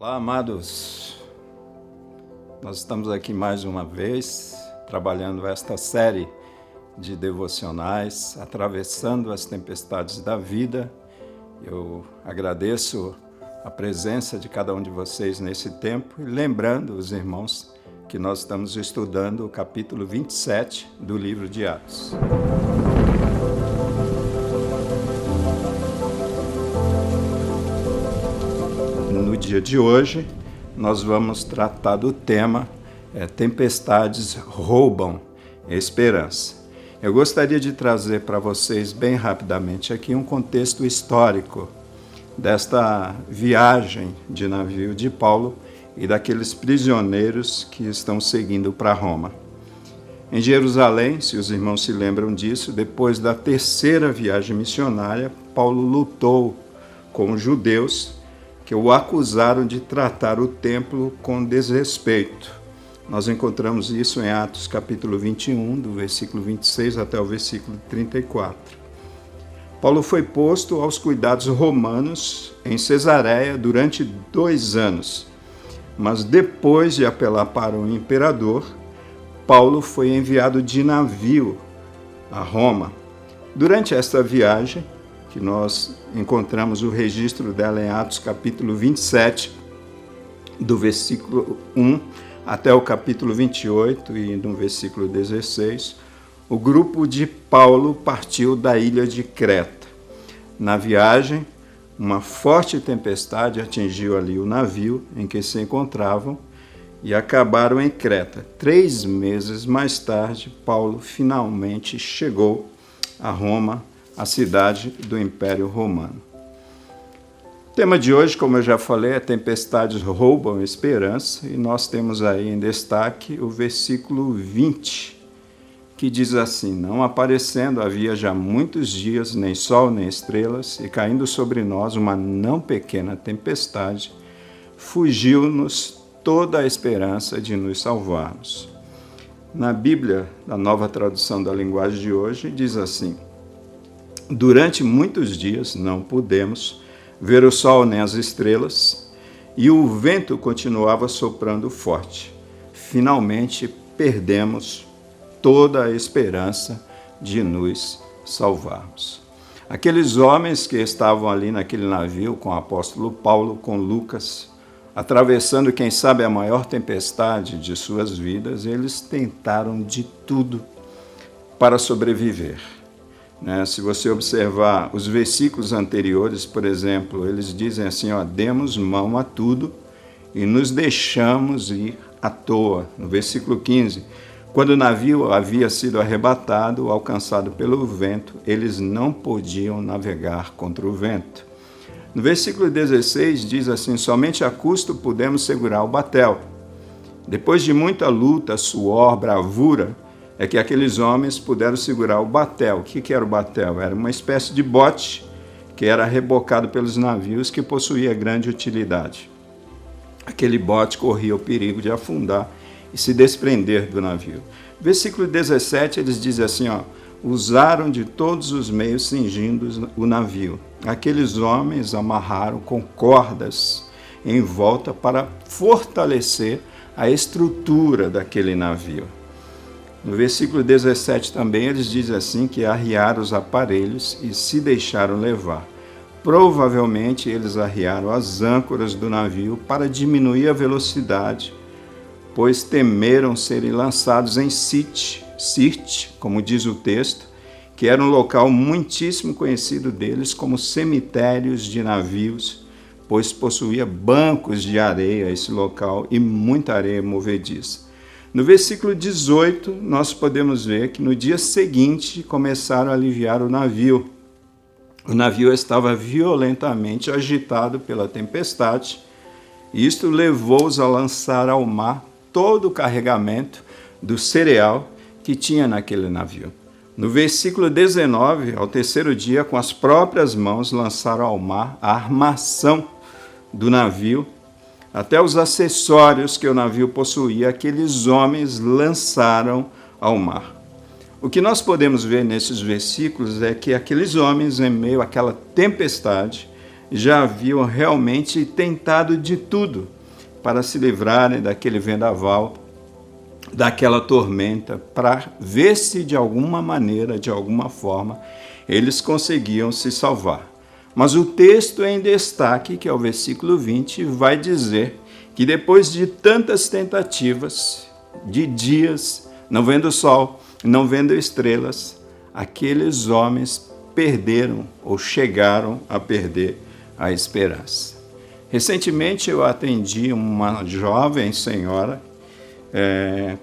Olá, amados. Nós estamos aqui mais uma vez, trabalhando esta série de devocionais, atravessando as tempestades da vida. Eu agradeço a presença de cada um de vocês nesse tempo e lembrando os irmãos que nós estamos estudando o capítulo 27 do livro de Atos. No dia de hoje, nós vamos tratar do tema Tempestades roubam esperança. Eu gostaria de trazer para vocês bem rapidamente aqui um contexto histórico desta viagem de navio de Paulo e daqueles prisioneiros que estão seguindo para Roma. Em Jerusalém, se os irmãos se lembram disso, depois da terceira viagem missionária, Paulo lutou com os judeus que o acusaram de tratar o templo com desrespeito. Nós encontramos isso em Atos capítulo 21, do versículo 26 até o versículo 34. Paulo foi posto aos cuidados romanos em Cesareia durante 2 anos, mas depois de apelar para o imperador, Paulo foi enviado de navio a Roma. Durante esta viagem, que nós encontramos o registro dela em Atos capítulo 27, do versículo 1 até o capítulo 28 e no versículo 16, o grupo de Paulo partiu da ilha de Creta. Na viagem, uma forte tempestade atingiu ali o navio em que se encontravam e acabaram em Creta. 3 meses mais tarde, Paulo finalmente chegou a Roma, a cidade do Império Romano. O tema de hoje, como eu já falei, é Tempestades roubam esperança, e nós temos aí em destaque o versículo 20, que diz assim: Não aparecendo havia já muitos dias, nem sol nem estrelas, e caindo sobre nós uma não pequena tempestade, fugiu-nos toda a esperança de nos salvarmos. Na Bíblia, na Nova Tradução da Linguagem de hoje, diz assim: Durante muitos dias não pudemos ver o sol nem as estrelas, e o vento continuava soprando forte. Finalmente perdemos toda a esperança de nos salvarmos. Aqueles homens que estavam ali naquele navio com o apóstolo Paulo, com Lucas, atravessando, quem sabe, a maior tempestade de suas vidas, eles tentaram de tudo para sobreviver. Se você observar os versículos anteriores, por exemplo, eles dizem assim, demos mão a tudo e nos deixamos ir à toa. No versículo 15, quando o navio havia sido arrebatado, alcançado pelo vento, eles não podiam navegar contra o vento. No versículo 16 diz assim, somente a custo pudemos segurar o batel. Depois de muita luta, suor, bravura, é que aqueles homens puderam segurar o batel. O que era o batel? Era uma espécie de bote que era rebocado pelos navios, que possuía grande utilidade. Aquele bote corria o perigo de afundar e se desprender do navio. Versículo 17, eles dizem assim, usaram de todos os meios cingindo o navio. Aqueles homens amarraram com cordas em volta para fortalecer a estrutura daquele navio. No versículo 17 também eles dizem assim que arriaram os aparelhos e se deixaram levar. Provavelmente eles arriaram as âncoras do navio para diminuir a velocidade, pois temeram serem lançados em Sirte, como diz o texto, que era um local muitíssimo conhecido deles como cemitérios de navios, pois possuía bancos de areia esse local e muita areia movediça. No versículo 18, nós podemos ver que no dia seguinte começaram a aliviar o navio. O navio estava violentamente agitado pela tempestade, e isto levou-os a lançar ao mar todo o carregamento do cereal que tinha naquele navio. No versículo 19, ao terceiro dia, com as próprias mãos lançaram ao mar a armação do navio, até os acessórios que o navio possuía, aqueles homens lançaram ao mar. O que nós podemos ver nesses versículos é que aqueles homens, em meio àquela tempestade, já haviam realmente tentado de tudo para se livrarem daquele vendaval, daquela tormenta, para ver se de alguma maneira, de alguma forma, eles conseguiam se salvar. Mas o texto em destaque, que é o versículo 20, vai dizer que depois de tantas tentativas, de dias, não vendo sol, não vendo estrelas, aqueles homens perderam ou chegaram a perder a esperança. Recentemente eu atendi uma jovem senhora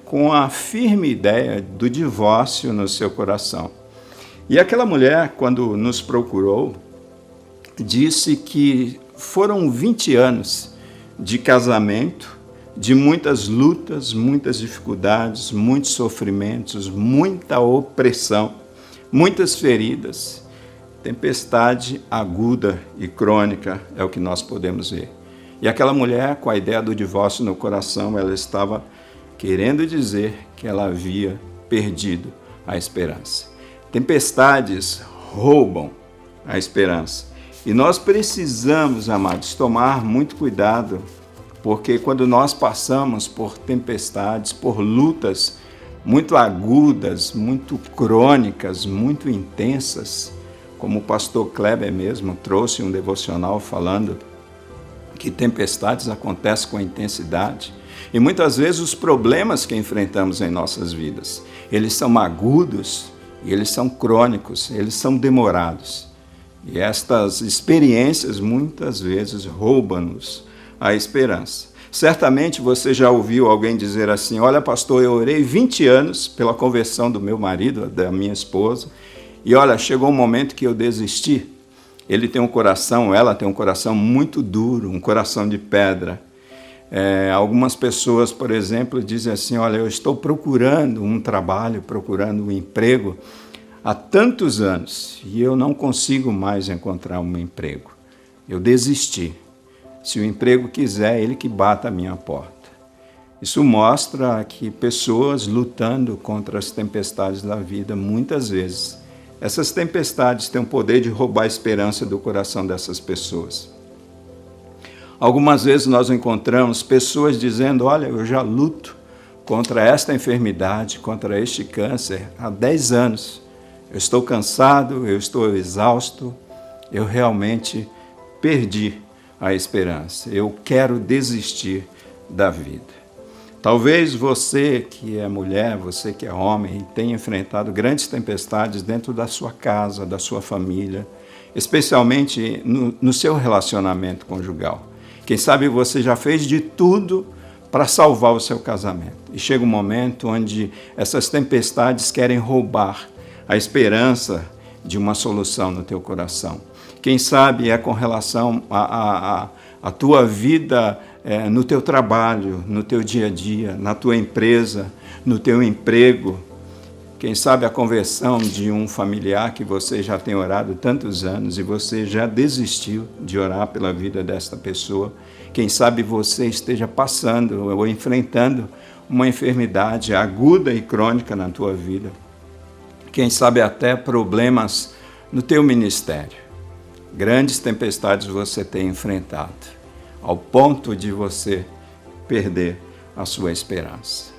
com a firme ideia do divórcio no seu coração. E aquela mulher, quando nos procurou, disse que foram 20 anos de casamento, de muitas lutas, muitas dificuldades, muitos sofrimentos, muita opressão, muitas feridas, tempestade aguda e crônica é o que nós podemos ver. E aquela mulher, com a ideia do divórcio no coração, ela estava querendo dizer que ela havia perdido a esperança. Tempestades roubam a esperança. E nós precisamos, amados, tomar muito cuidado, porque quando nós passamos por tempestades, por lutas muito agudas, muito crônicas, muito intensas, como o pastor Kleber mesmo trouxe um devocional falando que tempestades acontecem com intensidade, e muitas vezes os problemas que enfrentamos em nossas vidas, eles são agudos, e eles são crônicos, eles são demorados. E estas experiências muitas vezes roubam-nos a esperança. Certamente você já ouviu alguém dizer assim: olha, pastor, eu orei 20 anos pela conversão do meu marido, da minha esposa, e olha, chegou um momento que eu desisti. Ele tem um coração, ela tem um coração muito duro, um coração de pedra. Algumas pessoas, por exemplo, dizem assim: olha, eu estou procurando um trabalho, procurando um emprego há tantos anos e eu não consigo mais encontrar um emprego. Eu desisti. Se o emprego quiser, ele que bata a minha porta. Isso mostra que pessoas lutando contra as tempestades da vida, muitas vezes, essas tempestades têm o poder de roubar a esperança do coração dessas pessoas. Algumas vezes nós encontramos pessoas dizendo: olha, eu já luto contra esta enfermidade, contra este câncer há 10 anos. Eu estou cansado, eu estou exausto, eu realmente perdi a esperança. Eu quero desistir da vida. Talvez você que é mulher, você que é homem, tenha enfrentado grandes tempestades dentro da sua casa, da sua família, especialmente no seu relacionamento conjugal. Quem sabe você já fez de tudo para salvar o seu casamento. E chega um momento onde essas tempestades querem roubar a esperança de uma solução no teu coração. Quem sabe é com relação à tua vida no teu trabalho, no teu dia a dia, na tua empresa, no teu emprego. Quem sabe a conversão de um familiar que você já tem orado tantos anos e você já desistiu de orar pela vida desta pessoa. Quem sabe você esteja passando ou enfrentando uma enfermidade aguda e crônica na tua vida. Quem sabe até problemas no teu ministério. Grandes tempestades você tem enfrentado, ao ponto de você perder a sua esperança.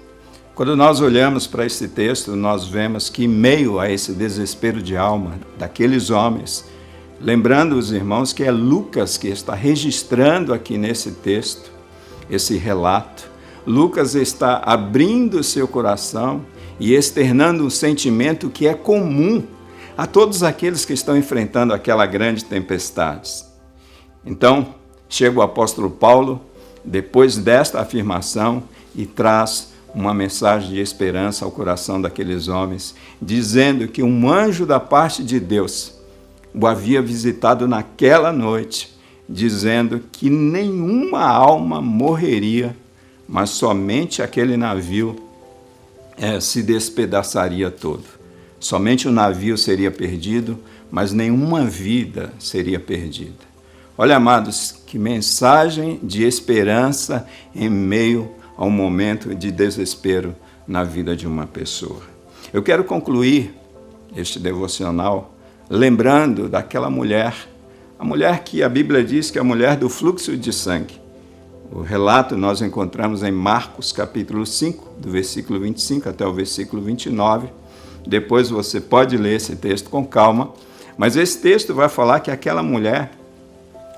Quando nós olhamos para esse texto, nós vemos que, em meio a esse desespero de alma daqueles homens, lembrando os irmãos que é Lucas que está registrando aqui nesse texto, esse relato, Lucas está abrindo o seu coração e externando um sentimento que é comum a todos aqueles que estão enfrentando aquela grande tempestade. Então, chega o apóstolo Paulo, depois desta afirmação, e traz uma mensagem de esperança ao coração daqueles homens, dizendo que um anjo da parte de Deus o havia visitado naquela noite, dizendo que nenhuma alma morreria, mas somente aquele navio se despedaçaria todo. Somente o navio seria perdido, mas nenhuma vida seria perdida. Olha, amados, que mensagem de esperança em meio a um momento de desespero na vida de uma pessoa. Eu quero concluir este devocional lembrando daquela mulher A mulher que a Bíblia diz que é a mulher do fluxo de sangue. O relato nós encontramos em Marcos capítulo 5, do versículo 25 até o versículo 29. Depois você pode ler esse texto com calma, mas esse texto vai falar que aquela mulher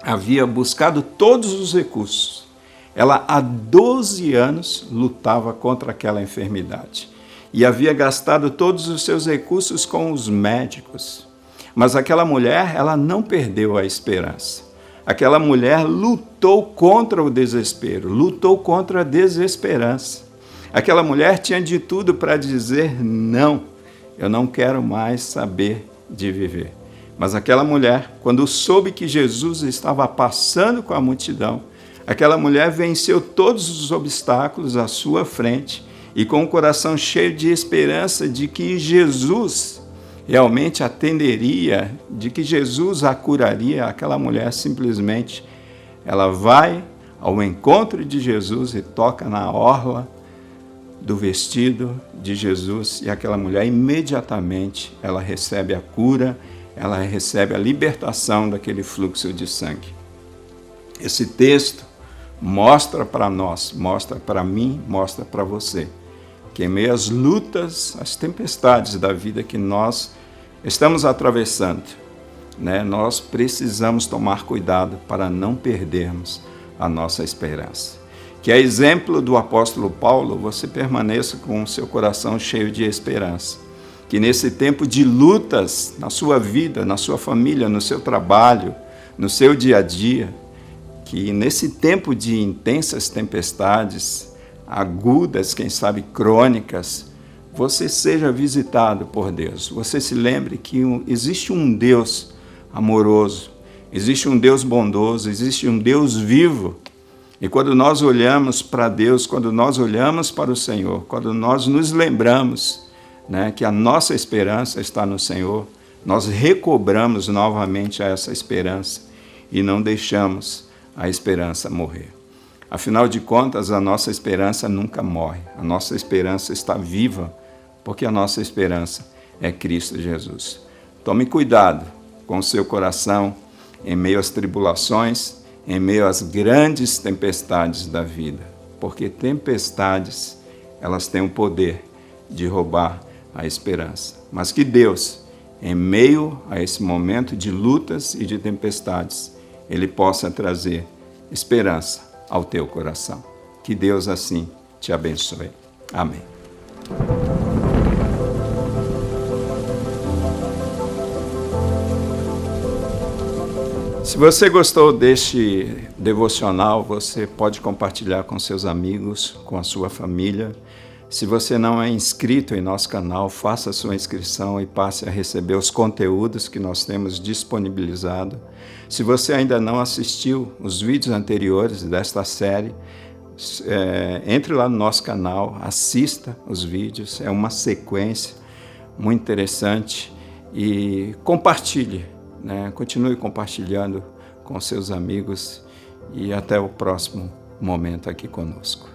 havia buscado todos os recursos. Ela há 12 anos lutava contra aquela enfermidade e havia gastado todos os seus recursos com os médicos. Mas aquela mulher, ela não perdeu a esperança. Aquela mulher lutou contra o desespero, lutou contra a desesperança. Aquela mulher tinha de tudo para dizer não, eu não quero mais saber de viver. Mas aquela mulher, quando soube que Jesus estava passando com a multidão, aquela mulher venceu todos os obstáculos à sua frente e com o coração cheio de esperança de que Jesus realmente atenderia, de que Jesus a curaria, aquela mulher simplesmente, ela vai ao encontro de Jesus e toca na orla do vestido de Jesus e aquela mulher imediatamente ela recebe a cura, ela recebe a libertação daquele fluxo de sangue. Esse texto mostra para nós, mostra para mim, mostra para você, que em meio às lutas, às tempestades da vida que nós estamos atravessando, nós precisamos tomar cuidado para não perdermos a nossa esperança. Que a exemplo do apóstolo Paulo, você permaneça com o seu coração cheio de esperança. Que nesse tempo de lutas na sua vida, na sua família, no seu trabalho, no seu dia a dia, que nesse tempo de intensas tempestades, agudas, quem sabe crônicas, você seja visitado por Deus. Você se lembre que existe um Deus amoroso, existe um Deus bondoso, existe um Deus vivo. E quando nós olhamos para Deus, quando nós olhamos para o Senhor, quando nós nos lembramos que a nossa esperança está no Senhor, nós recobramos novamente essa esperança e não deixamos a esperança morrer. Afinal de contas, a nossa esperança nunca morre, a nossa esperança está viva, porque a nossa esperança é Cristo Jesus. Tome cuidado com o seu coração em meio às tribulações, em meio às grandes tempestades da vida, porque tempestades, elas têm o poder de roubar a esperança. Mas que Deus, em meio a esse momento de lutas e de tempestades, Ele possa trazer esperança ao teu coração. Que Deus assim te abençoe. Amém. Se você gostou deste devocional, você pode compartilhar com seus amigos, com a sua família. Se você não é inscrito em nosso canal, faça a sua inscrição e passe a receber os conteúdos que nós temos disponibilizado. Se você ainda não assistiu os vídeos anteriores desta série, entre lá no nosso canal, assista os vídeos, é uma sequência muito interessante e compartilhe. Continue compartilhando com seus amigos e até o próximo momento aqui conosco.